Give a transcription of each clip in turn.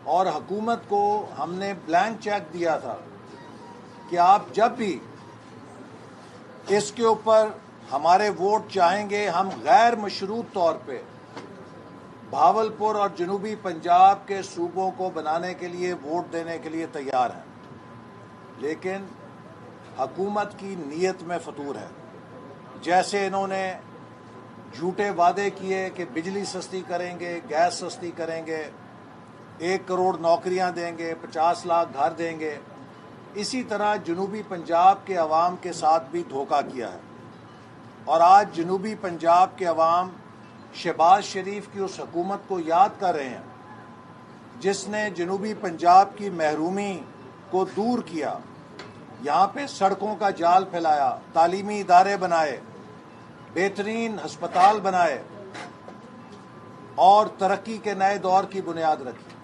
اور حکومت کو ہم نے بلینک چیک دیا تھا کہ آپ جب بھی اس کے اوپر ہمارے ووٹ چاہیں گے، ہم غیر مشروط طور پہ بھاولپور اور جنوبی پنجاب کے صوبوں کو بنانے کے لیے ووٹ دینے کے لیے تیار ہیں۔ لیکن حکومت کی نیت میں فطور ہے۔ جیسے انہوں نے جھوٹے وعدے کیے کہ بجلی سستی کریں گے، گیس سستی کریں گے، 1 کروڑ نوکریاں دیں گے، 50 لاکھ گھر دیں گے، اسی طرح جنوبی پنجاب کے عوام کے ساتھ بھی دھوکہ کیا ہے۔ اور آج جنوبی پنجاب کے عوام شہباز شریف کی اس حکومت کو یاد کر رہے ہیں جس نے جنوبی پنجاب کی محرومی کو دور کیا، یہاں پہ سڑکوں کا جال پھیلایا، تعلیمی ادارے بنائے، بہترین ہسپتال بنائے اور ترقی کے نئے دور کی بنیاد رکھی۔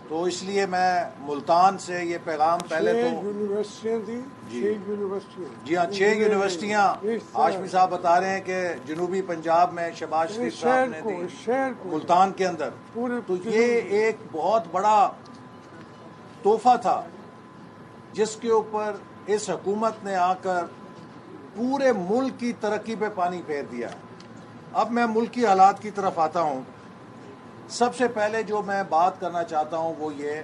تو اس لیے میں ملتان سے یہ پیغام پہلے تو یونیورسٹیاں تھیں، 6 یونیورسٹیاں، جی ہاں 6 یونیورسٹیاں ہاشمی صاحب بتا رہے ہیں کہ جنوبی پنجاب میں شہباز شریف صاحب نے دی، شہر کو ملتان کے اندر۔ تو یہ ایک بہت بڑا تحفہ تھا جس کے اوپر اس حکومت نے آ کر پورے ملک کی ترقی پہ پانی پھیر دیا۔ اب میں ملکی حالات کی طرف آتا ہوں۔ سب سے پہلے جو میں بات کرنا چاہتا ہوں وہ یہ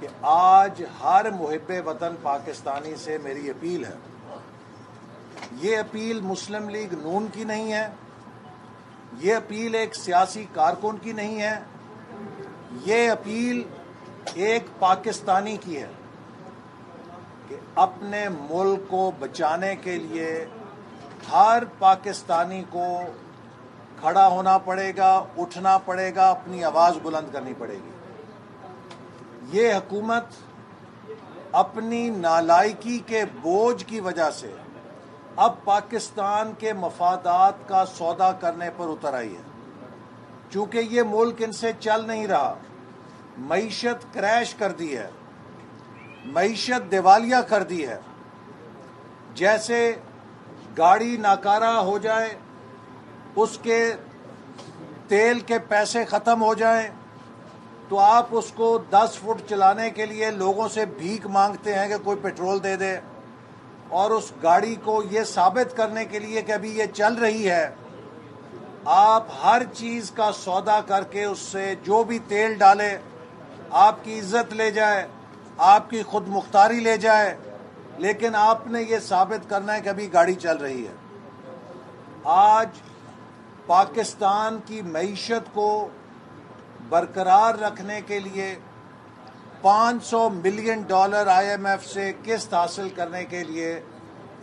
کہ آج ہر محب وطن پاکستانی سے میری اپیل ہے، یہ اپیل مسلم لیگ نون کی نہیں ہے، یہ اپیل ایک سیاسی کارکن کی نہیں ہے، یہ اپیل ایک پاکستانی کی ہے کہ اپنے ملک کو بچانے کے لیے ہر پاکستانی کو کھڑا ہونا پڑے گا، اٹھنا پڑے گا، اپنی آواز بلند کرنی پڑے گی۔ یہ حکومت اپنی نالائکی کے بوجھ کی وجہ سے اب پاکستان کے مفادات کا سودا کرنے پر اتر آئی ہے۔ چونکہ یہ ملک ان سے چل نہیں رہا، معیشت کریش کر دی ہے، معیشت دیوالیہ کر دی ہے۔ جیسے گاڑی ناکارہ ہو جائے، اس کے تیل کے پیسے ختم ہو جائیں تو آپ اس کو 10 فٹ چلانے کے لیے لوگوں سے بھیک مانگتے ہیں کہ کوئی پیٹرول دے دے، اور اس گاڑی کو یہ ثابت کرنے کے لیے کہ ابھی یہ چل رہی ہے، آپ ہر چیز کا سودا کر کے اس سے جو بھی تیل ڈالے، آپ کی عزت لے جائے، آپ کی خود مختاری لے جائے، لیکن آپ نے یہ ثابت کرنا ہے کہ ابھی گاڑی چل رہی ہے۔ آج پاکستان کی معیشت کو برقرار رکھنے کے لیے $500 ملین IMF سے قسط حاصل کرنے کے لیے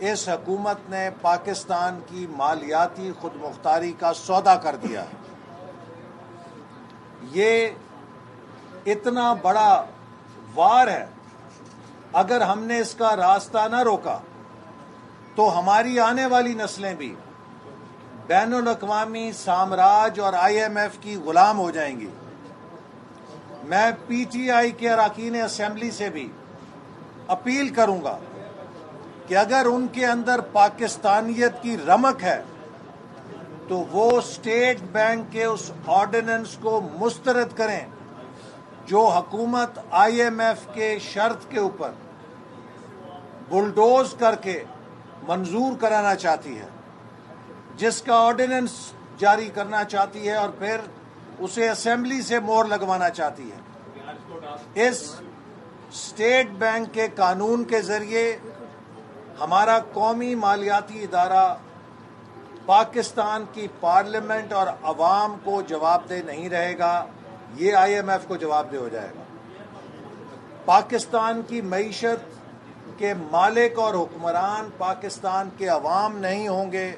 اس حکومت نے پاکستان کی مالیاتی خود مختاری کا سودا کر دیا۔ یہ اتنا بڑا وار ہے، اگر ہم نے اس کا راستہ نہ روکا تو ہماری آنے والی نسلیں بھی بین الاقوامی سامراج اور IMF کی غلام ہو جائیں گی۔ میں PTI کے اراکین اسمبلی سے بھی اپیل کروں گا کہ اگر ان کے اندر پاکستانیت کی رمق ہے تو وہ اسٹیٹ بینک کے اس آرڈیننس کو مسترد کریں جو حکومت IMF کے شرط کے اوپر بلڈوز کر کے منظور کرانا چاہتی ہے، جس کا آرڈیننس جاری کرنا چاہتی ہے اور پھر اسے اسمبلی سے مہر لگوانا چاہتی ہے۔ اس اسٹیٹ بینک کے قانون کے ذریعے ہمارا قومی مالیاتی ادارہ پاکستان کی پارلیمنٹ اور عوام کو جواب دہ نہیں رہے گا، یہ IMF کو جواب دہ ہو جائے گا۔ پاکستان کی معیشت کے مالک اور حکمران پاکستان کے عوام نہیں ہوں گے،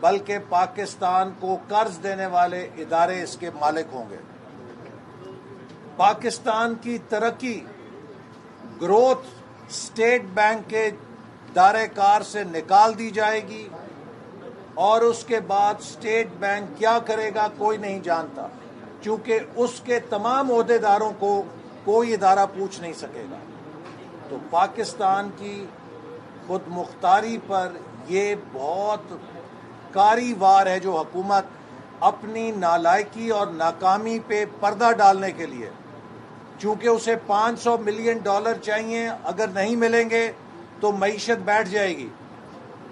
بلکہ پاکستان کو قرض دینے والے ادارے اس کے مالک ہوں گے۔ پاکستان کی ترقی، گروتھ اسٹیٹ بینک کے دائرہ کار سے نکال دی جائے گی، اور اس کے بعد اسٹیٹ بینک کیا کرے گا کوئی نہیں جانتا، چونکہ اس کے تمام عہدیداروں کو کوئی ادارہ پوچھ نہیں سکے گا۔ تو پاکستان کی خود مختاری پر یہ بہت کاری وار ہے جو حکومت اپنی نالائکی اور ناکامی پہ پردہ ڈالنے کے لیے چونکہ اسے $500 ملین چاہیے، اگر نہیں ملیں گے تو معیشت بیٹھ جائے گی،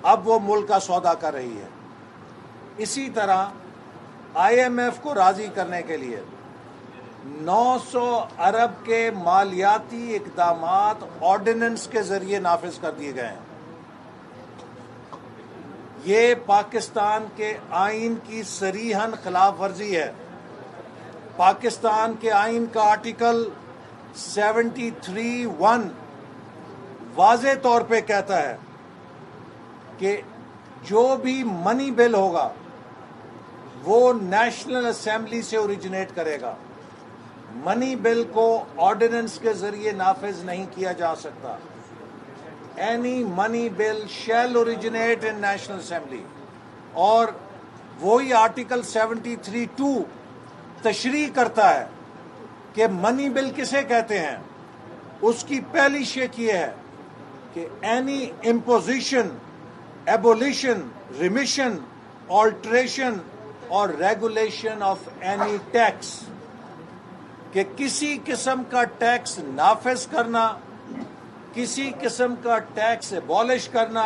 اب وہ ملک کا سودا کر رہی ہے۔ اسی طرح آئی ایم ایف کو راضی کرنے کے لیے 900 ارب کے مالیاتی اقدامات آرڈیننس کے ذریعے نافذ کر دیے گئے ہیں۔ یہ پاکستان کے آئین کی صریحاً خلاف ورزی ہے۔ پاکستان کے آئین کا آرٹیکل 73(1) واضح طور پہ کہتا ہے کہ جو بھی منی بل ہوگا وہ نیشنل اسمبلی سے اوریجنیٹ کرے گا۔ منی بل کو آرڈیننس کے ذریعے نافذ نہیں کیا جا سکتا۔ Any money bill shall originate in National Assembly۔ اور وہی آرٹیکل 73(2) تشریح کرتا ہے کہ منی بل کسے کہتے ہیں۔ اس کی پہلی شق یہ ہے کہ any imposition, abolition, remission, alteration اور ریگولیشن آف any tax، کہ کسی قسم کا ٹیکس نافذ کرنا، کسی قسم کا ٹیکس ایبالش کرنا،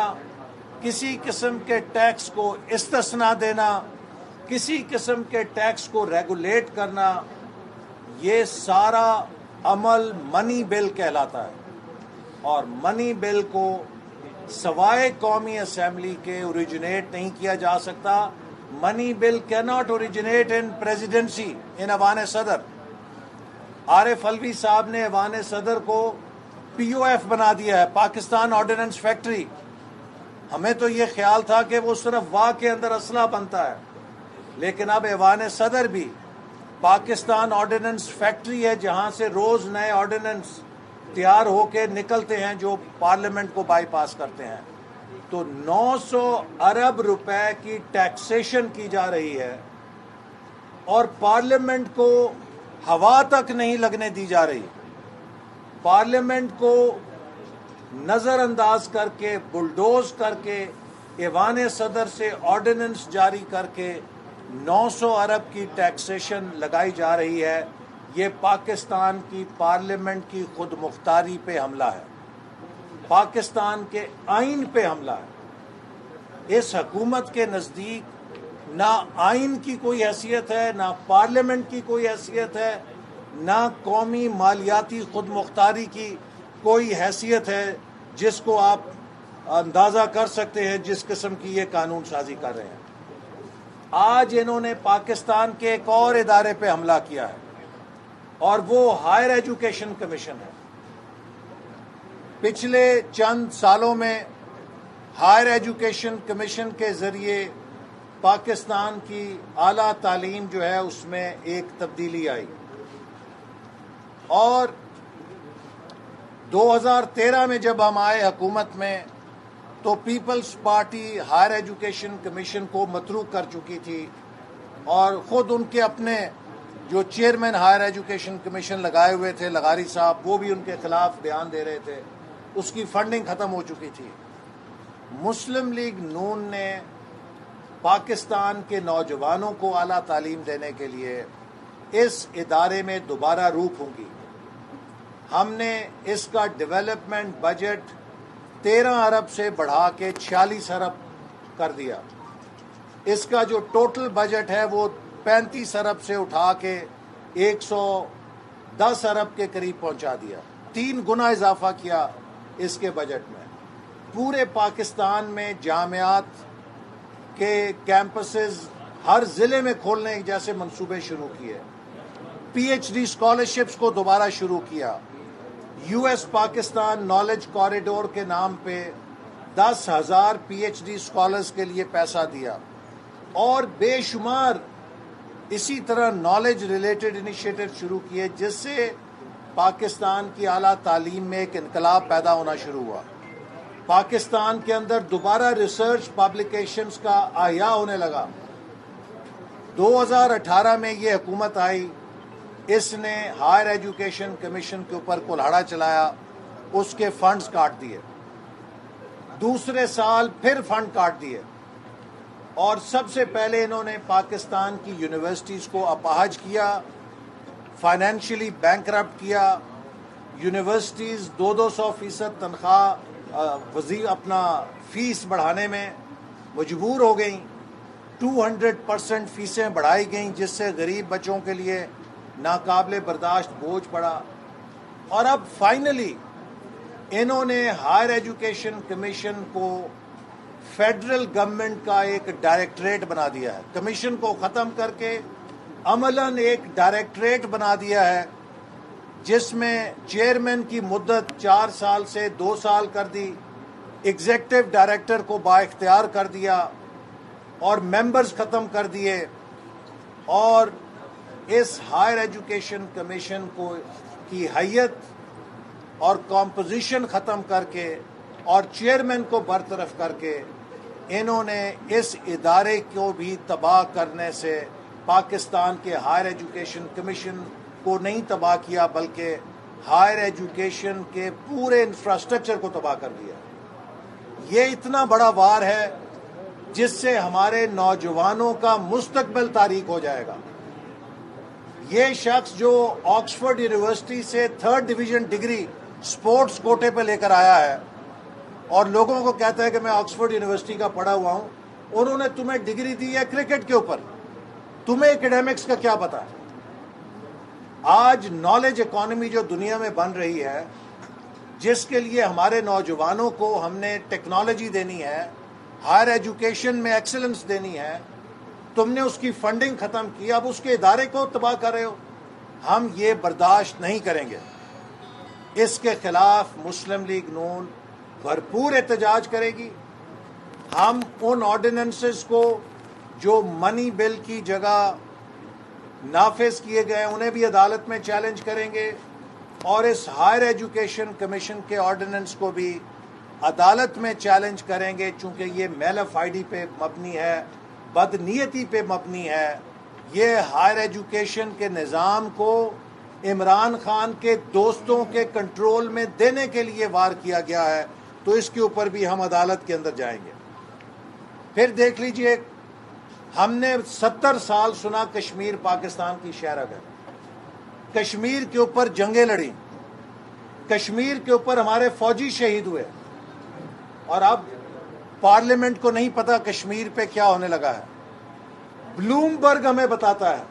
کسی قسم کے ٹیکس کو استثناء دینا، کسی قسم کے ٹیکس کو ریگولیٹ کرنا، یہ سارا عمل منی بل کہلاتا ہے۔ اور منی بل کو سوائے قومی اسمبلی کے اوریجنیٹ نہیں کیا جا سکتا۔ منی بل کیناٹ اوریجنیٹ ان پریزیڈنسی، ان ایوان صدر۔ عارف علوی صاحب نے ایوان صدر کو پی او ایف بنا دیا ہے، پاکستان آرڈیننس فیکٹری۔ ہمیں تو یہ خیال تھا کہ وہ صرف واہ کے اندر اسلحہ بنتا ہے، لیکن اب ایوان صدر بھی پاکستان آرڈیننس فیکٹری ہے، جہاں سے روز نئے آرڈیننس تیار ہو کے نکلتے ہیں جو پارلیمنٹ کو بائی پاس کرتے ہیں۔ تو 900 ارب روپے کی ٹیکسیشن کی جا رہی ہے اور پارلیمنٹ کو ہوا تک نہیں لگنے دی جا رہی۔ پارلیمنٹ کو نظر انداز کر کے، بلڈوز کر کے، ایوان صدر سے آرڈیننس جاری کر کے 900 ارب کی ٹیکسیشن لگائی جا رہی ہے۔ یہ پاکستان کی پارلیمنٹ کی خود مختاری پہ حملہ ہے، پاکستان کے آئین پہ حملہ ہے۔ اس حکومت کے نزدیک نہ آئین کی کوئی حیثیت ہے، نہ پارلیمنٹ کی کوئی حیثیت ہے، نہ قومی مالیاتی خود مختاری کی کوئی حیثیت ہے، جس کو آپ اندازہ کر سکتے ہیں جس قسم کی یہ قانون سازی کر رہے ہیں۔ آج انہوں نے پاکستان کے ایک اور ادارے پہ حملہ کیا ہے، اور وہ ہائر ایجوکیشن کمیشن ہے۔ پچھلے چند سالوں میں ہائر ایجوکیشن کمیشن کے ذریعے پاکستان کی اعلیٰ تعلیم جو ہے اس میں ایک تبدیلی آئی، اور 2013 میں جب ہم آئے حکومت میں تو peoples party higher education commission کو متروک کر چکی تھی، اور خود ان کے اپنے جو چیئرمین ہائر ایجوکیشن کمیشن لگائے ہوئے تھے لغاری صاحب، وہ بھی ان کے خلاف بیان دے رہے تھے۔ اس کی فنڈنگ ختم ہو چکی تھی۔ مسلم لیگ نون نے پاکستان کے نوجوانوں کو اعلیٰ تعلیم دینے کے لیے اس ادارے میں دوبارہ روح پھونکی۔ ہم نے اس کا ڈیولپمنٹ بجٹ 13 ارب سے بڑھا کے 46 ارب کر دیا۔ اس کا جو ٹوٹل بجٹ ہے وہ 35 ارب سے اٹھا کے 110 ارب کے قریب پہنچا دیا، 3 گنا اضافہ کیا اس کے بجٹ میں۔ پورے پاکستان میں جامعات کے کیمپسز ہر ضلع میں کھولنے جیسے منصوبے شروع کیے، پی ایچ ڈی اسکالرشپس کو دوبارہ شروع کیا، U S Pakistan knowledge corridor کے نام پہ 10,000 پی ایچ ڈی اسکالرز کے لیے پیسہ دیا، اور بے شمار اسی طرح نالج ریلیٹڈ انیشیٹو شروع کیے، جس سے پاکستان کی اعلیٰ تعلیم میں ایک انقلاب پیدا ہونا شروع ہوا۔ پاکستان کے اندر دوبارہ ریسرچ پبلیکیشنز کا احیاء ہونے لگا۔ 2018 میں یہ حکومت آئی، اس نے ہائر ایجوکیشن کمیشن کے اوپر کلہاڑا چلایا، اس کے فنڈز کاٹ دیے، دوسرے سال پھر فنڈ کاٹ دیے، اور سب سے پہلے انہوں نے پاکستان کی یونیورسٹیز کو اپاہج کیا، فائنینشلی بینکرپٹ کیا، یونیورسٹیز 200% تنخواہ اپنا فیس بڑھانے میں مجبور ہو گئیں، 200% فیسیں بڑھائی گئیں، جس سے غریب بچوں کے لیے ناقابل برداشت بوجھ پڑا۔ اور اب فائنلی انہوں نے ہائر ایجوکیشن کمیشن کو فیڈرل گورنمنٹ کا ایک ڈائریکٹریٹ بنا دیا ہے، کمیشن کو ختم کر کے عملاً ایک ڈائریکٹریٹ بنا دیا ہے، جس میں چیئرمین کی مدت 4 سال سے 2 سال کر دی، ایگزیکٹو ڈائریکٹر کو با اختیار کر دیا اور ممبرز ختم کر دیے، اور اس ہائر ایجوکیشن کمیشن کی حیت اور کمپوزیشن ختم کر کے اور چیئرمین کو برطرف کر کے انہوں نے اس ادارے کو بھی تباہ کرنے سے پاکستان کے ہائر ایجوکیشن کمیشن کو نہیں تباہ کیا، بلکہ ہائر ایجوکیشن کے پورے انفراسٹرکچر کو تباہ کر دیا۔ یہ اتنا بڑا وار ہے جس سے ہمارے نوجوانوں کا مستقبل تاریک ہو جائے گا۔ یہ شخص جو آکسفورڈ یونیورسٹی سے 3rd ڈویژن ڈگری سپورٹس کوٹے پہ لے کر آیا ہے اور لوگوں کو کہتا ہے کہ میں آکسفورڈ یونیورسٹی کا پڑھا ہوا ہوں، انہوں نے تمہیں ڈگری دی ہے کرکٹ کے اوپر، تمہیں ایکڈیمکس کا کیا پتا ہے؟ آج نالج اکانومی جو دنیا میں بن رہی ہے، جس کے لیے ہمارے نوجوانوں کو ہم نے ٹیکنالوجی دینی ہے، ہائر ایجوکیشن میں ایکسلنس دینی ہے، تم نے اس کی فنڈنگ ختم کی، اب اس کے ادارے کو تباہ کر رہے ہو۔ ہم یہ برداشت نہیں کریں گے۔ اس کے خلاف مسلم لیگ نون بھرپور احتجاج کرے گی۔ ہم ان آرڈیننسز کو جو منی بل کی جگہ نافذ کیے گئے انہیں بھی عدالت میں چیلنج کریں گے، اور اس ہائر ایجوکیشن کمیشن کے آرڈیننس کو بھی عدالت میں چیلنج کریں گے، چونکہ یہ میل آف آئی ڈی پہ مبنی ہے، بدنیتی پہ مبنی ہے۔ یہ ہائر ایجوکیشن کے نظام کو عمران خان کے دوستوں کے کنٹرول میں دینے کے لیے وار کیا گیا ہے، تو اس کے اوپر بھی ہم عدالت کے اندر جائیں گے۔ پھر دیکھ لیجئے، ہم نے 70 سال سنا کشمیر پاکستان کی شہرگ ہے، کشمیر کے اوپر جنگیں لڑیں، کشمیر کے اوپر ہمارے فوجی شہید ہوئے، اور اب پارلیمنٹ کو نہیں پتا کشمیر پہ کیا ہونے لگا ہے۔ بلومبرگ ہمیں بتاتا ہے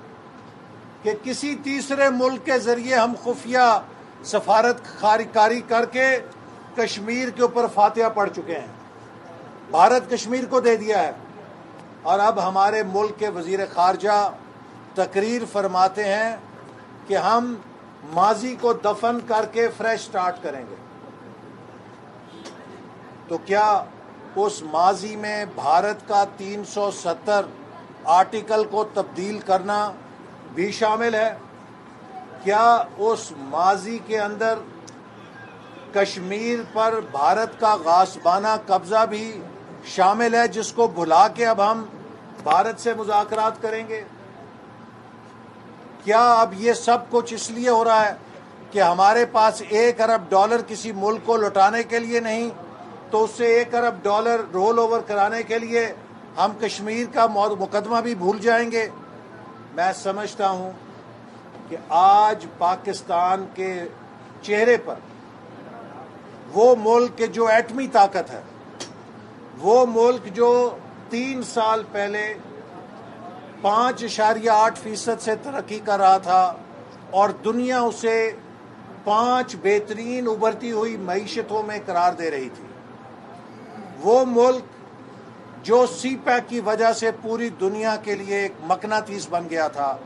کہ کسی تیسرے ملک کے ذریعے ہم خفیہ سفارت کاری کر کے کشمیر کے اوپر فاتحہ پڑھ چکے ہیں، بھارت کشمیر کو دے دیا ہے، اور اب ہمارے ملک کے وزیر خارجہ تقریر فرماتے ہیں کہ ہم ماضی کو دفن کر کے فریش سٹارٹ کریں گے۔ تو کیا اس ماضی میں بھارت کا 370 آرٹیکل کو تبدیل کرنا بھی شامل ہے؟ کیا اس ماضی کے اندر کشمیر پر بھارت کا غاصبانہ قبضہ بھی شامل ہے، جس کو بھلا کے اب ہم بھارت سے مذاکرات کریں گے؟ کیا اب یہ سب کچھ اس لیے ہو رہا ہے کہ ہمارے پاس $1 ارب کسی ملک کو لوٹانے کے لیے نہیں، تو اس سے $1 ارب رول اوور کرانے کے لیے ہم کشمیر کا مقدمہ بھی بھول جائیں گے؟ میں سمجھتا ہوں کہ آج پاکستان کے چہرے پر وہ ملک جو ایٹمی طاقت ہے، وہ ملک جو 3 سال پہلے 5.8% سے ترقی کر رہا تھا اور دنیا اسے 5 بہترین ابھرتی ہوئی معیشتوں میں قرار دے رہی تھی، وہ ملک جو سی پیک کی وجہ سے پوری دنیا کے لیے ایک مقناطیس بن گیا تھا،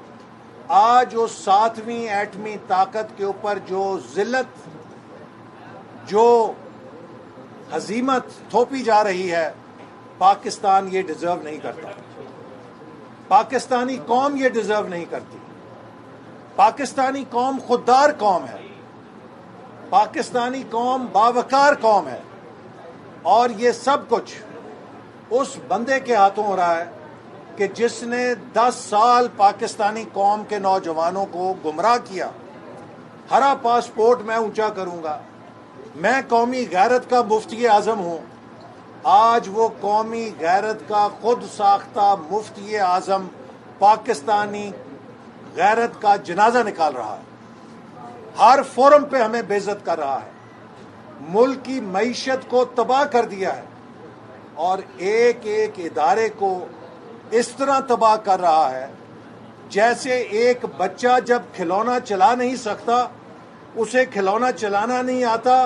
آج اس 7ویں ایٹمی طاقت کے اوپر جو ذلت، جو ہزیمت تھوپی جا رہی ہے، پاکستان یہ ڈیزرو نہیں کرتا، پاکستانی قوم یہ ڈیزرو نہیں کرتی۔ پاکستانی قوم خوددار قوم ہے، پاکستانی قوم باوقار قوم ہے، اور یہ سب کچھ اس بندے کے ہاتھوں ہو رہا ہے کہ جس نے 10 سال پاکستانی قوم کے نوجوانوں کو گمراہ کیا۔ ہرا پاسپورٹ میں اونچا کروں گا، میں قومی غیرت کا مفتی اعظم ہوں، آج وہ قومی غیرت کا خود ساختہ مفتی اعظم پاکستانی غیرت کا جنازہ نکال رہا ہے، ہر فورم پہ ہمیں بے عزت کر رہا ہے، ملک کی معیشت کو تباہ کر دیا ہے، اور ایک ایک ادارے کو اس طرح تباہ کر رہا ہے جیسے ایک بچہ جب کھلونا چلا نہیں سکتا، اسے کھلونا چلانا نہیں آتا،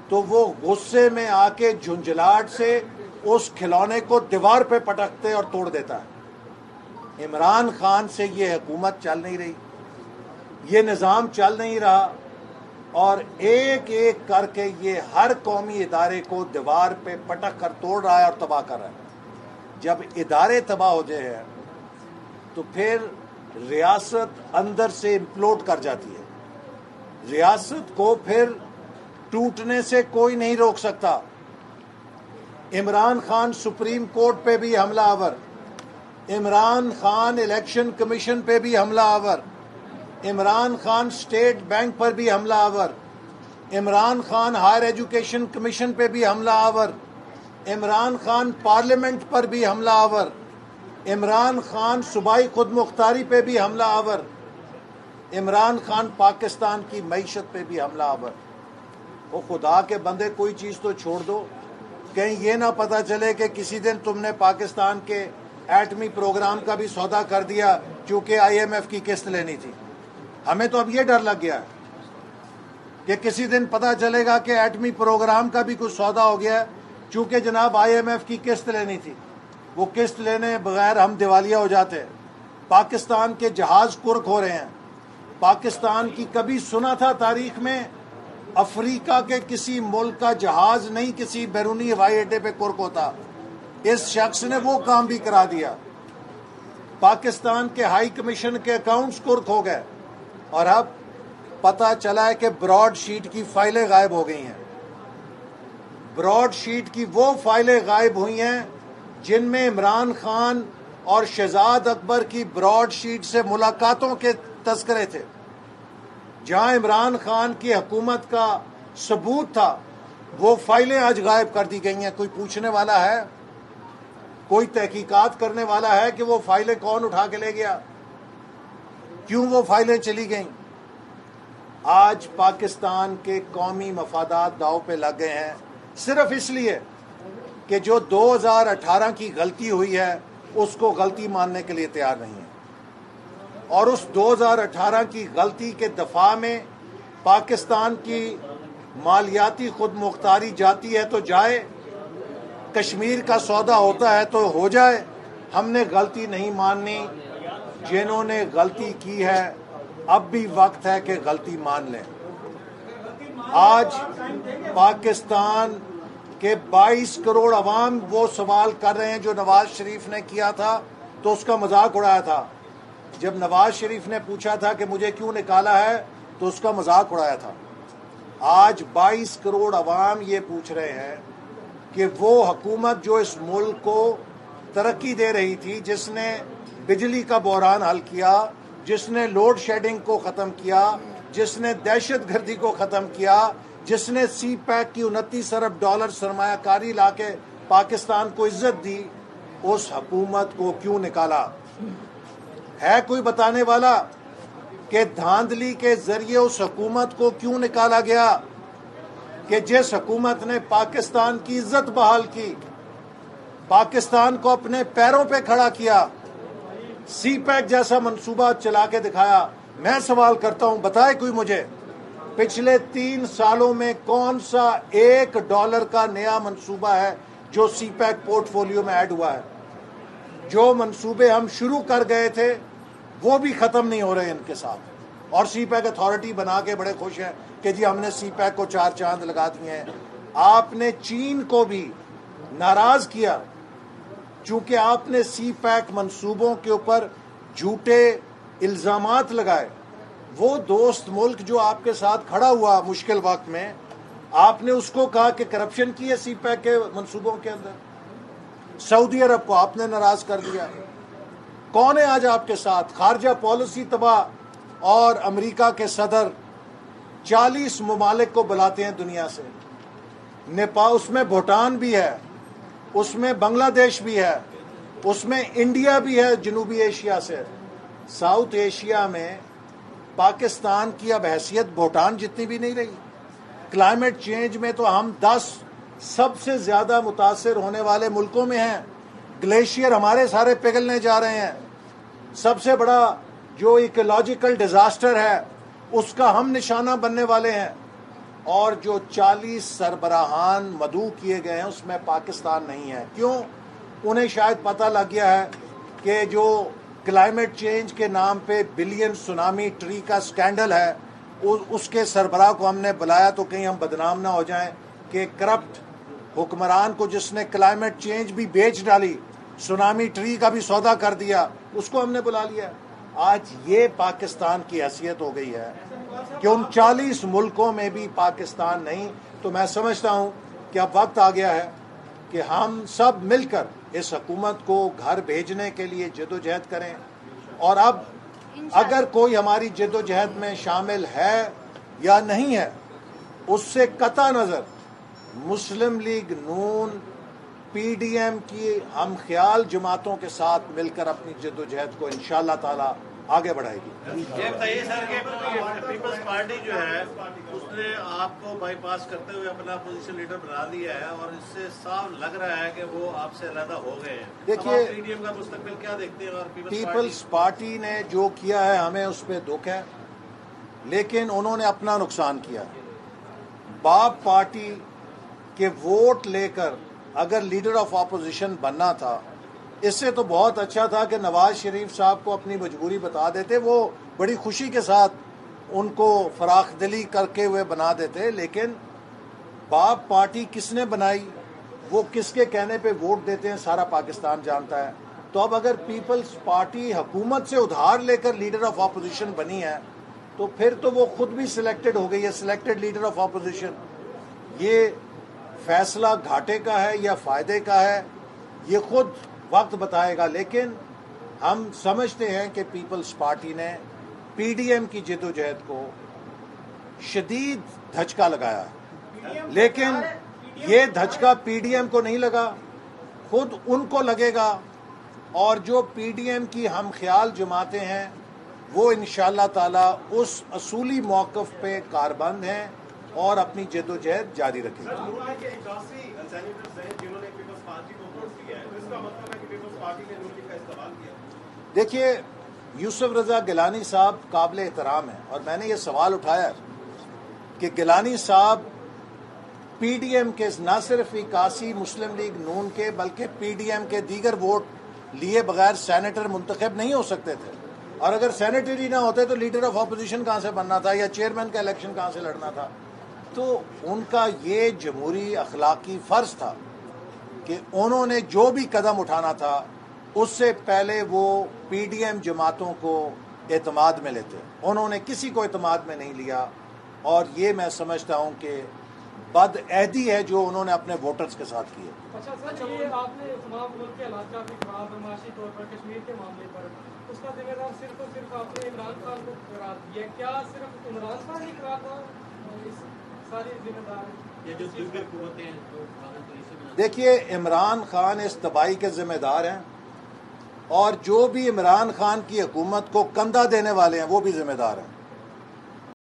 تو وہ غصے میں آ کے جھنجھلاہٹ سے اس کھلونے کو دیوار پہ پٹکتے اور توڑ دیتا ہے۔ عمران خان سے یہ حکومت چل نہیں رہی، یہ نظام چل نہیں رہا، اور ایک ایک کر کے یہ ہر قومی ادارے کو دیوار پہ پٹک کر توڑ رہا ہے اور تباہ کر رہا ہے۔ جب ادارے تباہ ہو جائے ہیں تو پھر ریاست اندر سے امپلوڈ کر جاتی ہے، ریاست کو پھر ٹوٹنے سے کوئی نہیں روک سکتا۔ عمران خان سپریم کورٹ پہ بھی حملہ آور، عمران خان الیکشن کمیشن پہ بھی حملہ آور، عمران خان اسٹیٹ بینک پر بھی حملہ آور، Imran Khan higher education commission پہ بھی حملہ آور، عمران خان پارلیمنٹ پر بھی حملہ آور، عمران خان صوبائی خود مختاری پہ بھی حملہ آور، عمران خان پاکستان کی معیشت پہ بھی حملہ آور۔ وہ خدا کے بندے کوئی چیز تو چھوڑ دو، کہیں یہ نہ پتہ چلے کہ کسی دن تم نے پاکستان کے ایٹمی پروگرام کا بھی سودا کر دیا چونکہ IMF کی قسط لینی تھی۔ ہمیں تو اب یہ ڈر لگ گیا ہے کہ کسی دن پتہ چلے گا کہ ایٹمی پروگرام کا بھی کچھ سودا ہو گیا ہے چونکہ جناب IMF کی قسط لینی تھی، وہ قسط لینے بغیر ہم دیوالیہ ہو جاتے۔ پاکستان کے جہاز کرک ہو رہے ہیں، پاکستان کی کبھی سنا تھا تاریخ میں افریقہ کے کسی ملک کا جہاز نہیں کسی بیرونی ہوائی اڈے پہ کرک ہوتا، اس شخص نے وہ کام بھی کرا دیا۔ پاکستان کے ہائی کمیشن کے اکاؤنٹس کرک ہو گئے، اور اب پتہ چلا ہے کہ براڈ شیٹ کی فائلیں غائب ہو گئی ہیں۔ براڈ شیٹ کی وہ فائلیں غائب ہوئی ہیں جن میں عمران خان اور شہزاد اکبر کی براڈ شیٹ سے ملاقاتوں کے تذکرے تھے، جہاں عمران خان کی حکومت کا ثبوت تھا، وہ فائلیں آج غائب کر دی گئی ہیں۔ کوئی پوچھنے والا ہے، کوئی تحقیقات کرنے والا ہے کہ وہ فائلیں کون اٹھا کے لے گیا، کیوں وہ فائلیں چلی گئیں؟ آج پاکستان کے قومی مفادات داؤ پہ لگ گئے ہیں، صرف اس لیے کہ جو 2018 کی غلطی ہوئی ہے اس کو غلطی ماننے کے لیے تیار نہیں ہے، اور اس 2018 کی غلطی کے دفاع میں پاکستان کی مالیاتی خود مختاری جاتی ہے تو جائے، کشمیر کا سودا ہوتا ہے تو ہو جائے۔ ہم نے غلطی نہیں ماننی، جنہوں نے غلطی کی ہے اب بھی وقت ہے کہ غلطی مان لیں۔ آج پاکستان کہ 22 کروڑ عوام وہ سوال کر رہے ہیں جو نواز شریف نے کیا تھا تو اس کا مذاق اڑایا تھا۔ جب نواز شریف نے پوچھا تھا کہ مجھے کیوں نکالا ہے تو اس کا مذاق اڑایا تھا۔ آج 22 کروڑ عوام یہ پوچھ رہے ہیں کہ وہ حکومت جو اس ملک کو ترقی دے رہی تھی، جس نے بجلی کا بحران حل کیا، جس نے لوڈ شیڈنگ کو ختم کیا، جس نے دہشت گردی کو ختم کیا، جس نے سی پیک کی 29 ارب ڈالر سرمایہ کاری لا کے پاکستان کو عزت دی، اس حکومت کو کیوں نکالا؟ ہے کوئی بتانے والا کہ دھاندلی کے ذریعے اس حکومت کو کیوں نکالا گیا کہ جس حکومت نے پاکستان کی عزت بحال کی، پاکستان کو اپنے پیروں پہ کھڑا کیا، سی پیک جیسا منصوبہ چلا کے دکھایا؟ میں سوال کرتا ہوں، بتائے کوئی مجھے پچھلے 3 سالوں میں کون سا $1 کا نیا منصوبہ ہے جو سی پیک پورٹ فولیو میں ایڈ ہوا ہے؟ جو منصوبے ہم شروع کر گئے تھے وہ بھی ختم نہیں ہو رہے ان کے ساتھ، اور سی پیک اتھارٹی بنا کے بڑے خوش ہیں کہ جی ہم نے سی پیک کو 4 چاند لگا دیے ہیں۔ آپ نے چین کو بھی ناراض کیا چونکہ آپ نے سی پیک منصوبوں کے اوپر جھوٹے الزامات لگائے۔ وہ دوست ملک جو آپ کے ساتھ کھڑا ہوا مشکل وقت میں، آپ نے اس کو کہا کہ کرپشن کی ہے سی پیک کے منصوبوں کے اندر۔ سعودی عرب کو آپ نے ناراض کر دیا۔ کون ہے آج آپ کے ساتھ؟ خارجہ پالیسی تباہ، اور امریکہ کے صدر 40 ممالک کو بلاتے ہیں دنیا سے۔ نیپال، اس میں بھوٹان بھی ہے، اس میں بنگلہ دیش بھی ہے، اس میں انڈیا بھی ہے جنوبی ایشیا سے، ساؤتھ ایشیا میں پاکستان کی اب حیثیت بھوٹان جتنی بھی نہیں رہی. کلائمیٹ چینج میں تو ہم 10 سب سے زیادہ متاثر ہونے والے ملکوں میں ہیں. گلیشیئر ہمارے سارے پگھلنے جا رہے ہیں. سب سے بڑا جو ایکولوجیکل ڈیزاسٹر ہے اس کا ہم نشانہ بننے والے ہیں. اور جو 40 سربراہان مدعو کیے گئے ہیں اس میں پاکستان نہیں ہے. کیوں؟ انہیں شاید پتہ لگ گیا ہے کہ جو کلائمیٹ چینج کے نام پہ بلین سونامی ٹری کا سکینڈل ہے اس کے سربراہ کو ہم نے بلایا تو کہیں ہم بدنام نہ ہو جائیں کہ کرپٹ حکمران کو جس نے کلائمیٹ چینج بھی بیچ ڈالی, سونامی ٹری کا بھی سودا کر دیا, اس کو ہم نے بلا لیا. آج یہ پاکستان کی حیثیت ہو گئی ہے کہ ان 40 ملکوں میں بھی پاکستان نہیں. تو میں سمجھتا ہوں کہ اب وقت آ گیا ہے کہ ہم سب مل کر اس حکومت کو گھر بھیجنے کے لیے جدوجہد کریں. اور اب اگر کوئی ہماری جدوجہد میں شامل ہے یا نہیں ہے, اس سے قطع نظر مسلم لیگ نون پی ڈی ایم کی ہم خیال جماعتوں کے ساتھ مل کر اپنی جدوجہد کو انشاءاللہ تعالی آگے بڑھائے گی. یہ بتائیے سر کہ پیپلز پارٹی جو ہے اس نے آپ کو بائی پاس کرتے ہوئے اپنا اپوزیشن لیڈر بنا لیا ہے اور اس سے صاف لگ رہا ہے کہ وہ آپ سے علیحدہ ہو گئے ہیں. دیکھیے پی ڈی ایم کا مستقبل کیا دیکھتے ہیں؟ اور پیپلز پارٹی نے جو کیا ہے ہمیں اس پہ دکھ ہے, لیکن انہوں نے اپنا نقصان کیا. باپ پارٹی کے ووٹ لے کر اگر لیڈر آف اپوزیشن بننا تھا, اس سے تو بہت اچھا تھا کہ نواز شریف صاحب کو اپنی مجبوری بتا دیتے, وہ بڑی خوشی کے ساتھ ان کو فراخ دلی کر کے ہوئے بنا دیتے. لیکن باپ پارٹی کس نے بنائی, وہ کس کے کہنے پہ ووٹ دیتے ہیں سارا پاکستان جانتا ہے. تو اب اگر پیپلز پارٹی حکومت سے ادھار لے کر لیڈر آف اپوزیشن بنی ہے تو پھر تو وہ خود بھی سلیکٹڈ ہو گئی ہے, سلیکٹڈ لیڈر آف اپوزیشن. یہ فیصلہ گھاٹے کا ہے یا فائدے کا ہے یہ خود وقت بتائے گا. لیکن ہم سمجھتے ہیں کہ پیپلز پارٹی نے پی ڈی ایم کی جدوجہد کو شدید دھچکا لگایا ہے, لیکن یہ دھچکا پی ڈی ایم کو نہیں لگا, خود ان کو لگے گا. اور جو پی ڈی ایم کی ہم خیال جماعتیں ہیں وہ انشاءاللہ تعالی اس اصولی موقف پہ کاربند ہیں اور اپنی جدوجہد جاری رکھیں گے. دیکھیے یوسف رضا گیلانی صاحب قابل احترام ہیں, اور میں نے یہ سوال اٹھایا کہ گیلانی صاحب پی ڈی ایم کے نہ صرف 81 مسلم لیگ نون کے بلکہ پی ڈی ایم کے دیگر ووٹ لیے بغیر سینیٹر منتخب نہیں ہو سکتے تھے, اور اگر سینیٹر ہی نہ ہوتے تو لیڈر آف اپوزیشن کہاں سے بننا تھا یا چیئرمین کا الیکشن کہاں سے لڑنا تھا. تو ان کا یہ جمہوری اخلاقی فرض تھا کہ انہوں نے جو بھی قدم اٹھانا تھا اس سے پہلے وہ پی ڈی ایم جماعتوں کو اعتماد میں لیتے. انہوں نے کسی کو اعتماد میں نہیں لیا, اور یہ میں سمجھتا ہوں کہ بد عہدی ہے جو انہوں نے اپنے ووٹرز کے ساتھ کی ہے. اچھا سر, یہ آپ نے تمام ملک کے حالات کافی خراب ہے معاشی طور پر کشمیر کے معاملے پر, اس کا ذمہ دار صرف اور صرف آپ نے عمران خان کو قرار دیا. کیا صرف عمران خان ہی قرار تھا اس ساری ذمہ دار؟ یہ جو دیگر قوتیں ہیں, دیکھیے عمران خان اس تباہی کے ذمہ دار ہیں, اور جو بھی عمران خان کی حکومت کو کندھا دینے والے ہیں وہ بھی ذمہ دار ہیں.